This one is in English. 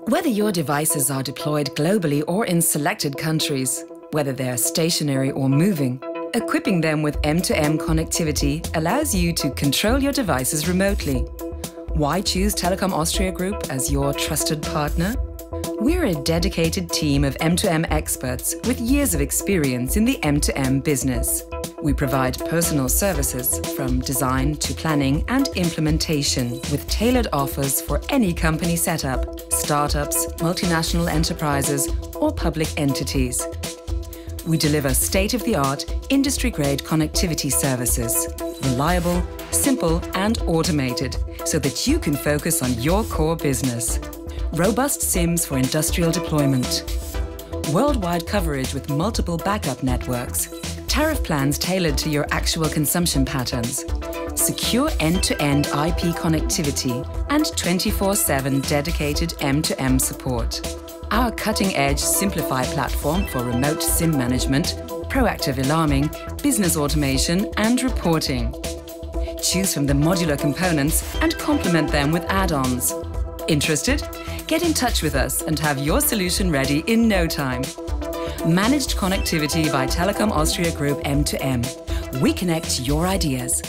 Whether your devices are deployed globally or in selected countries, whether they're stationary or moving, equipping them with M2M connectivity allows you to control your devices remotely. Why choose Telekom Austria Group as your trusted partner? We're a dedicated team of M2M experts with years of experience in the M2M business. We provide personal services from design to planning and implementation with tailored offers for any company setup, startups, multinational enterprises or public entities. We deliver state-of-the-art, industry-grade connectivity services, reliable, simple and automated, so that you can focus on your core business. Robust SIMs for industrial deployment. Worldwide coverage with multiple backup networks. Tariff plans tailored to your actual consumption patterns. Secure end-to-end IP connectivity and 24/7 dedicated M2M support. Our cutting-edge Simplify platform for remote SIM management, proactive alarming, business automation and reporting. Choose from the modular components and complement them with add-ons. Interested? Get in touch with us and have your solution ready in no time. Managed connectivity by Telekom Austria Group M2M. We connect your ideas.